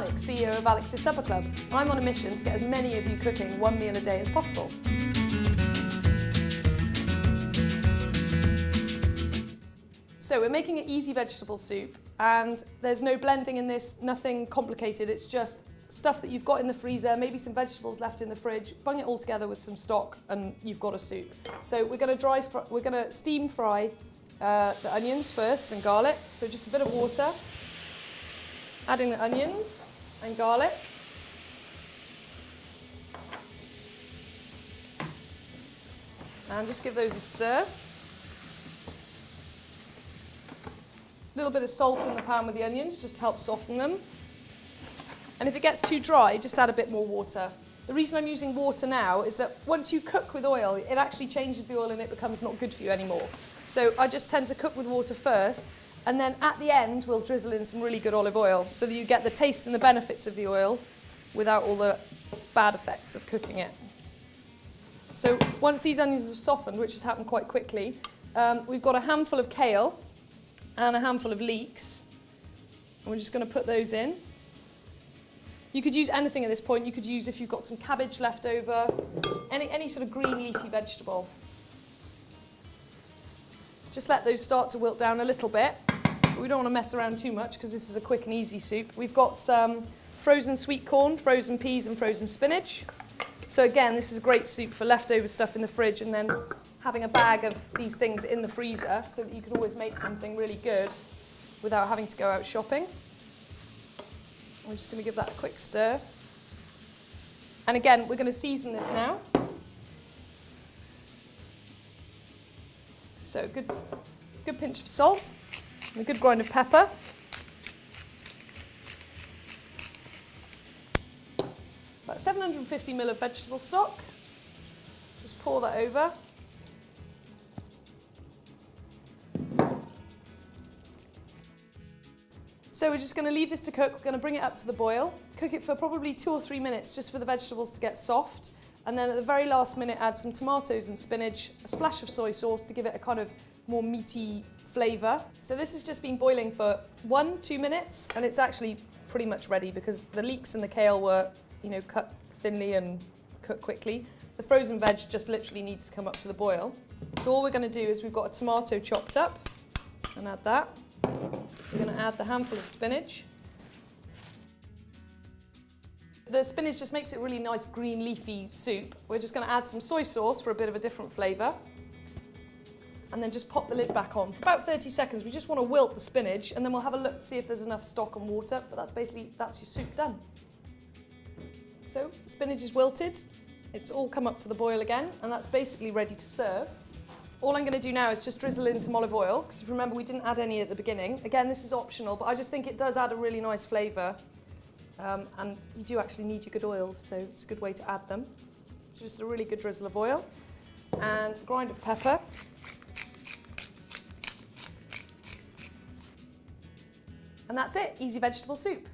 Alex, CEO of Alex's Supper Club. I'm on a mission to get as many of you cooking one meal a day as possible. So we're making an easy vegetable soup, and there's no blending in this, nothing complicated. It's just stuff that you've got in the freezer, maybe some vegetables left in the fridge, bung it all together with some stock and you've got a soup. So we're going to steam fry the onions first and garlic. So just a bit of water, adding the onions and garlic. And just give those a stir. A little bit of salt in the pan with the onions just to help soften them. And if it gets too dry, just add a bit more water. The reason I'm using water now is that once you cook with oil, it actually changes the oil and it becomes not good for you anymore. So I just tend to cook with water first, and then at the end we'll drizzle in some really good olive oil so that you get the taste and the benefits of the oil without all the bad effects of cooking it. So once these onions have softened, which has happened quite quickly, we've got a handful of kale and a handful of leeks. And we're just going to put those in. You could use anything at this point. You could use, if you've got some cabbage left over, any sort of green leafy vegetable. Just let those start to wilt down a little bit. But we don't want to mess around too much because this is a quick and easy soup. We've got some frozen sweet corn, frozen peas and frozen spinach. So again, this is a great soup for leftover stuff in the fridge and then having a bag of these things in the freezer so that you can always make something really good without having to go out shopping. We're just going to give that a quick stir. And again, we're going to season this now. So good pinch of salt and a good grind of pepper. About 750 ml of vegetable stock. Just pour that over. So we're just going to leave this to cook. We're going to bring it up to the boil. Cook it for probably 2 or 3 minutes just for the vegetables to get soft. And then at the very last minute, add some tomatoes and spinach, a splash of soy sauce to give it a kind of more meaty flavour. So this has just been boiling for 1-2 minutes, and it's actually pretty much ready because the leeks and the kale were, cut thinly and cooked quickly. The frozen veg just literally needs to come up to the boil. So all we're going to do is we've got a tomato chopped up, and add that. We're going to add the handful of spinach. The spinach just makes it a really nice green leafy soup. We're just going to add some soy sauce for a bit of a different flavour. And then just pop the lid back on for about 30 seconds. We just want to wilt the spinach and then we'll have a look to see if there's enough stock and water. But that's your soup done. So the spinach is wilted. It's all come up to the boil again and that's basically ready to serve. All I'm going to do now is just drizzle in some olive oil, because remember we didn't add any at the beginning. Again, this is optional, but I just think it does add a really nice flavour. And you do actually need your good oils, so it's a good way to add them. So just a really good drizzle of oil and a grind of pepper. And that's it, easy vegetable soup.